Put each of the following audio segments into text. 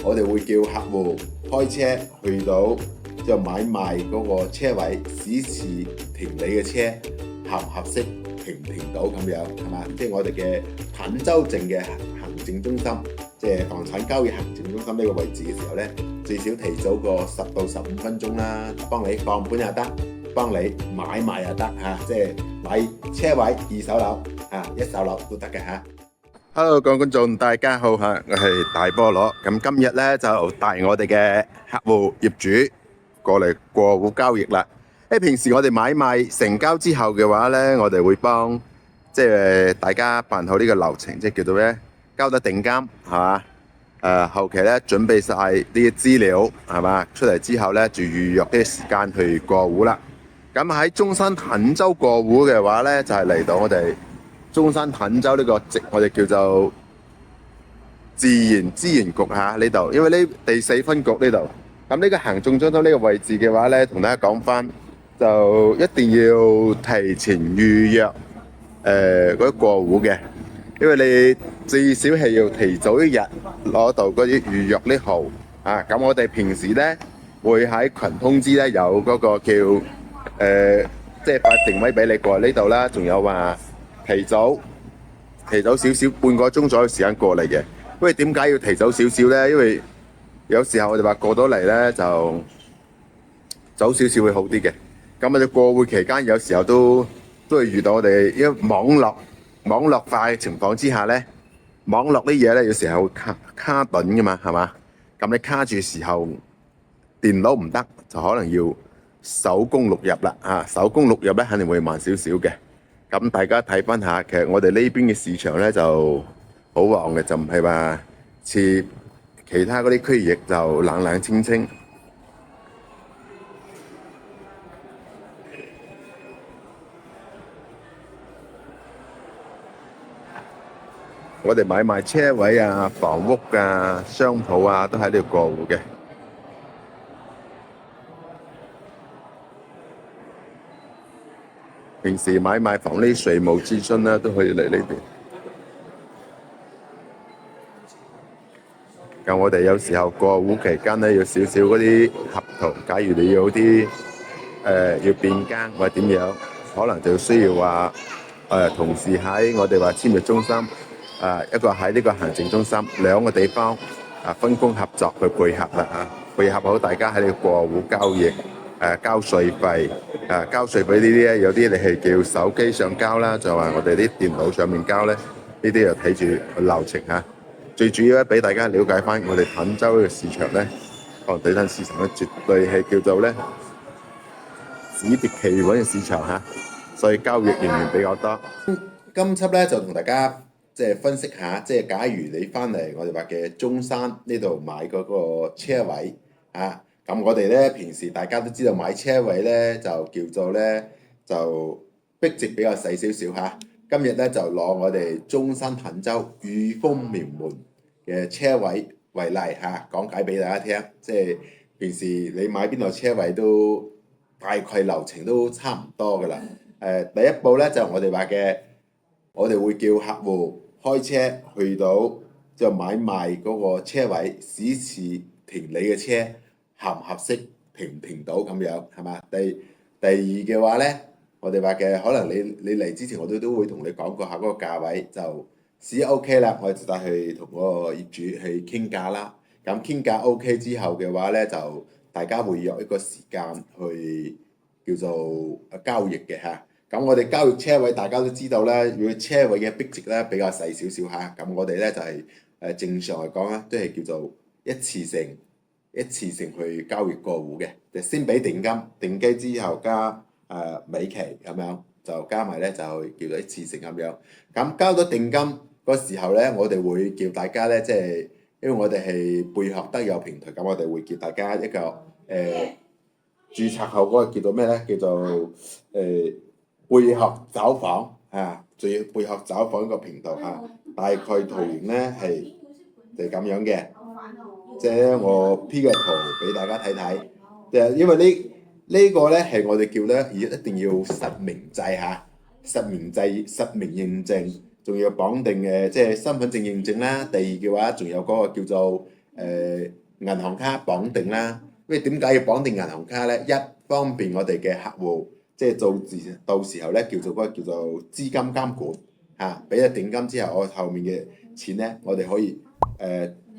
我哋會叫客戶開車去到就買賣嗰個車位，指示停你嘅車合唔合適，停唔停到咁樣係嘛？即係我哋嘅坦洲鎮嘅行政中心，即係房產交易行政中心呢個位置嘅時候呢，最少提早個10到15分鐘啦，幫你放盤又得，幫你買賣又得嚇，即係買車位二手樓一手樓都得嘅嚇。Hello， 各位觀眾，大家好嚇，我係大菠蘿。咁今日咧就帶我哋嘅客戶業主過嚟過戶交易啦。平時我哋買賣成交之後嘅話咧，我哋會幫即係大家辦好呢個流程，即係叫做咧交得定金係嘛？後期咧準備晒啲資料係嘛？出嚟之後咧就預約啲時間去過戶啦。咁喺中山坦洲過戶嘅話咧，就係嚟到我哋中山坦洲呢個我哋叫做自然資源局嚇呢度，因為呢第4分局呢度，咁呢個行政中心呢個位置嘅話呢，同大家講翻，就一定要提前預約嗰啲過戶嘅，因為你至少係要提早一日攞到嗰啲預約呢號啊。咁我哋平時呢會喺群通知呢有嗰個叫即係發定位俾你過呢度啦，仲有話提早少少半個鐘左右時間過嚟嘅。因為點解要提早少少呢？因為有時候我哋話過到嚟呢，就早少少會好啲嘅。咁我哋過戶期間有時候都會遇到我哋因為網絡化嘅情況之下呢，網絡啲嘢呢有時候會卡頓噶嘛，係嘛？咁你卡住時候電腦唔得，就可能要手工錄入啦啊！手工錄入呢肯定會慢少少嘅。咁大家睇翻下，其實我哋呢邊嘅市場呢就好旺嘅，就唔係話似其他嗰啲區域就冷冷清清。我哋買賣車位啊、房屋啊、商鋪啊，都喺呢度過戶嘅。平時買賣房呢稅務諮詢咧，都可以嚟呢邊。咁我哋有時候過戶期間咧，要少少嗰啲合同。假如你要啲要變更或者點樣，可能就需要話同事喺我哋話簽約中心一個喺呢個行政中心，兩個地方分工合作去配合啦嚇，配合好大家喺呢個過戶交易。交稅費，交稅費呢啲咧，有啲你係叫手機上交啦，就話我哋啲電腦上面交咧，呢啲就睇住流程嚇。最主要咧，俾大家了解翻我哋坦洲嘅市場咧，房地產市場咧，絕對係叫做咧止跌企穩嘅市場嚇，所以交易人員比較多。今輯咧就同大家即係分析下，即係假如你翻嚟我哋話嘅中山呢度買嗰個車位啊。咁我哋咧平時大家都知道買車位咧就叫做咧就壁值比較細少少嚇。今日咧就攞我哋中山坦洲裕豐名門嘅車位為例嚇，講解俾大家聽。即係平時你買邊度車位都大概流程都差唔多噶啦。第一步咧就我哋話嘅，我哋會叫客戶開車去到就買賣嗰個車位，指示停你嘅車合唔合適，停唔停到咁樣係嘛？第二嘅話呢，我哋話嘅可能你嚟之前我都會同你講過下嗰個價位，就試 OK 啦，我就帶去同嗰個業主去傾價啦。咁傾價 OK 之後嘅話呢，就大家會約一個時間去叫做交易嘅嚇。咁我哋交易車位大家都知道啦，如果車位嘅壁值咧比較細少少嚇，咁我哋咧就係正常嚟講咧都係叫做一次性去交易過戶嘅，就先俾定金，定金之後加尾期咁樣，就加埋咧就叫做一次性咁樣。咁交咗定金嗰時候咧，我哋會叫大家咧，即係因為我哋係配合德友平台，咁我哋會叫大家一個註冊後嗰個叫做咩咧？叫做配合找房仲要配合找房一個平台大概圖形咧係就咁樣嘅。即係我 P 個圖俾大家睇睇，因為呢個咧係我哋叫咧一定要實名制嚇，實名認證，仲要綁定嘅即係身份證認證啦。第二嘅話，仲有嗰個叫做銀行卡綁定啦。因為點解要綁定銀行卡咧？一方便我哋嘅客戶，即係到時候咧叫做資金監管嚇，俾咗定金之後，我後面嘅錢咧，我哋可以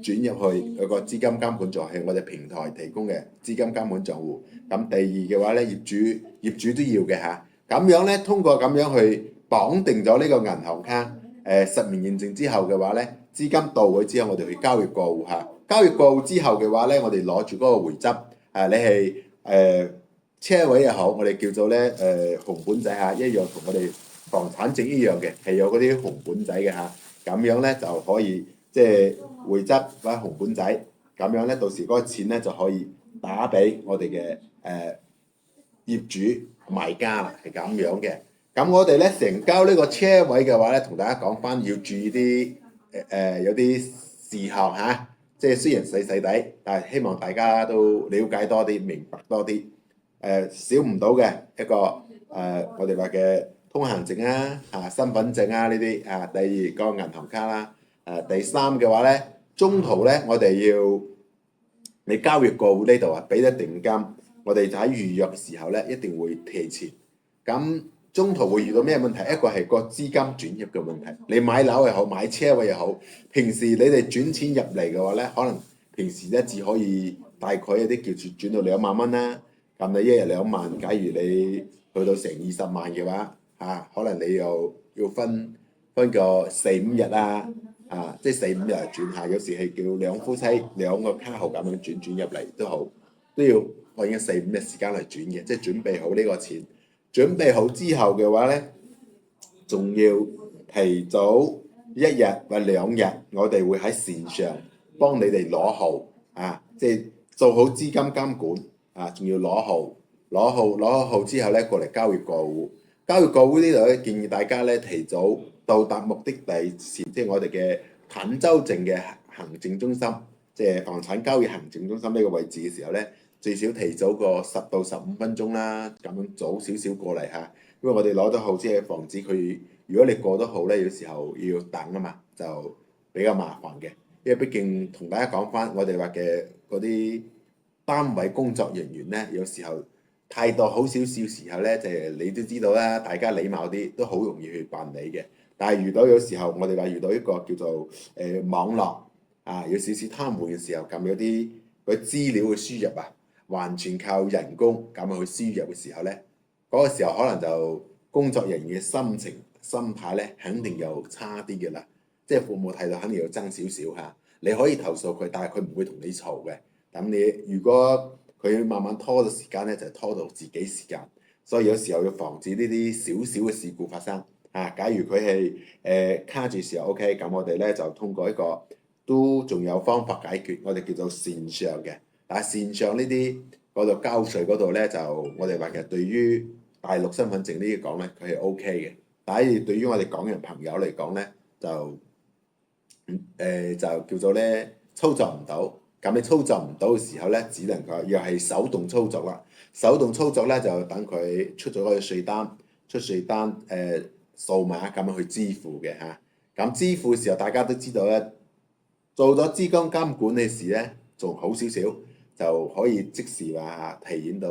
轉入去嗰個資金監管賬，係我哋平台提供嘅資金監管賬戶。咁第二嘅話咧，業主都要嘅嚇。咁樣咧，通過咁樣去綁定咗呢個銀行卡，實名認證之後嘅話咧，資金到咗之後，我哋去交易過戶嚇。交易過戶之後嘅話咧，我哋攞住嗰個回執，你係車位又好，我哋叫做咧紅本仔嚇，一樣同我哋房產證一樣嘅，係有嗰啲紅本仔嘅嚇。咁樣咧就可以即係回執或者紅本仔，咁樣咧到時嗰個錢咧就可以打俾我哋嘅業主買家啦，係咁樣嘅。咁我哋咧成交呢個車位嘅話咧，同大家講翻要注意啲有啲事項嚇，即係雖然細細地，但係希望大家都了解多啲、明白多啲。少唔到嘅一個我哋話嘅通行證啊、身份證啊呢啲啊，第二個銀行卡啦，第三嘅話咧，中途咧我哋要你交易過戶呢度啊，俾咗定金，我哋就喺預約嘅時候咧一定會提前。咁中途會遇到咩問題？一個係個資金轉入嘅問題，你買樓又好，買車位又好，平時你哋轉錢入嚟嘅話咧，可能平時咧只可以大概有啲叫做轉到2萬蚊啦。咁你一日2萬，假如你去到成20萬嘅話，可能你又要分個4-5日即係4-5日轉下，有時係叫兩夫妻兩個卡號咁樣轉入嚟都好，都要我已經4-5日時間嚟轉嘅，即係準備好呢個錢。準備好之後嘅話咧，仲要提早1日或2日，我哋會喺線上幫你哋攞號即係做好資金監管仲要攞號，攞號之後咧過嚟交易過戶。交易過戶呢度咧，建議大家咧提早到達目的地前，即係我哋嘅坦洲鎮嘅行政中心，即係房產交易行政中心呢個位置嘅時候咧，最少提早個10到15分鐘啦，咁樣早少少過嚟嚇。因為我哋攞到號，即係防止佢，如果你過咗號咧，有時候要等啊嘛，就比較麻煩嘅。因為畢竟同大家講翻，我哋話嘅嗰啲單位工作人員咧，有時候態度好少少時候咧，就係你都知道啦，大家禮貌啲都好容易去辦理嘅。但係遇到有時候我哋話遇到一個叫做網絡有少少貪玩嘅時候，咁有啲嗰啲資料嘅輸入完全靠人工咁去輸入嘅時候咧，嗰個時候可能就工作人員嘅心態咧，肯定又差啲嘅啦。即係服務態度肯定要爭少少嚇。你可以投訴佢，但係佢唔會同你嘈嘅。咁你如果佢慢慢拖到時間咧，就拖到自己時間。所以有時候要防止呢啲少少嘅事故發生假如佢係卡住時候 OK，咁我哋咧就通過一個都仲有方法解決，我哋叫做線上嘅。但係線上呢啲嗰度交稅嗰度咧，就我哋話其實對於大陸身份證呢啲講咧，佢係 OK 嘅。但係對於我哋港人朋友嚟講咧，就叫做咧操作唔到。咁你操作唔到嘅時候咧，只能夠又係手動操作啦。手動操作咧就等佢出咗嗰個稅單，數碼咁樣去支付嘅嚇。咁支付嘅時候，大家都知道咧，做咗資金監管嘅事咧，仲好少少，就可以即時話提現到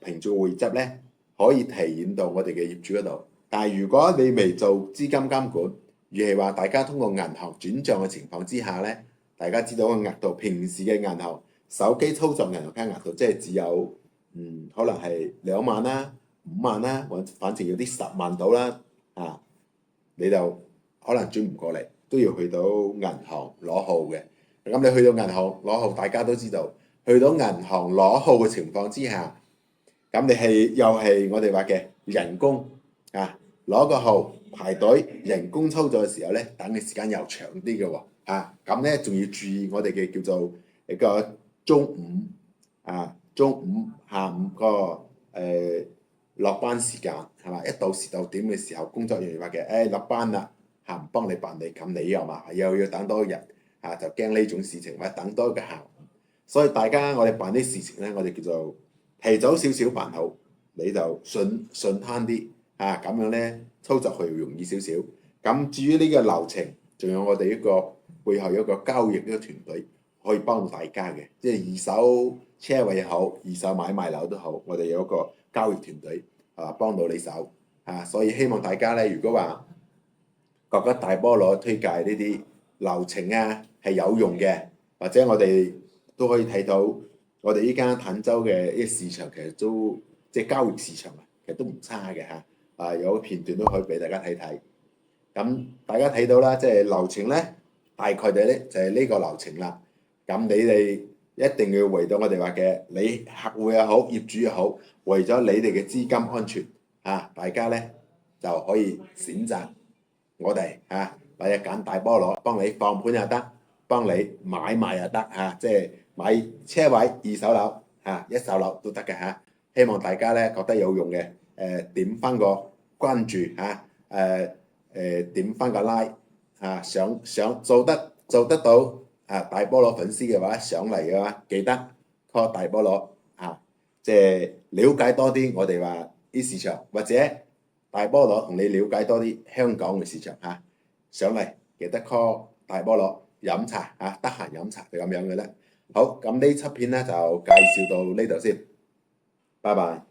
憑住匯執咧，可以提現到我哋嘅業主嗰度。但係如果你未做資金監管，而係話大家通過銀行轉帳嘅情況之下咧，大家知道個額度，平時嘅銀行手機操作銀行卡額度，即係只有可能係2萬啦、5萬啦，反正有啲10萬到啦你就可能轉唔過嚟，都要去到銀行攞號嘅。咁你去到銀行攞號，大家都知道，去到銀行攞號嘅情況之下，咁你又係我哋話嘅人工攞個號排隊，人工操作嘅時候咧，等嘅時間又長啲嘅喎。咁咧仲要注意我哋嘅叫做一個中午下午個落班時間係嘛？一到時到點嘅時候，工作人員話嘅落班啦唔幫你辦理，咁你又要等多一日就驚呢種事情，或者等多一個下午。所以大家我哋辦啲事情咧，我哋叫做提早少少辦好，你就順攤啲咁樣咧操作佢容易少少。咁至於呢個流程，仲有我哋一個背後有一個交易呢個團隊，可以幫到大家嘅，即係二手車位好，二手買賣樓都好，我哋有一個交易團隊幫到你手所以希望大家咧，如果話覺得大菠蘿推介呢啲流程係有用嘅，或者我哋都可以睇到我哋依家坦洲嘅呢個市場其實都即係交易市場其實都唔差嘅有個片段都可以俾大家睇睇。咁大家睇到啦，即係流程咧，大概咧就係呢個流程啦。咁你哋一定要為到我哋話嘅，你客戶又好，業主又好，為咗你哋嘅資金安全大家咧就可以選擇我哋或者揀大菠蘿，幫你放盤又得，幫你買賣又得即係買車位、二手樓一手樓都得嘅希望大家咧覺得有用嘅，點翻個關注點翻個 like 想做得到大菠蘿粉絲嘅話，上嚟嘅話記得 call 大菠蘿即係了解多啲我哋話啲市場，或者大菠蘿同你了解多啲香港嘅市場上嚟記得 call 大菠蘿飲茶得閒飲茶就咁樣嘅啦。好，咁呢輯片咧就介紹到呢度先，拜拜。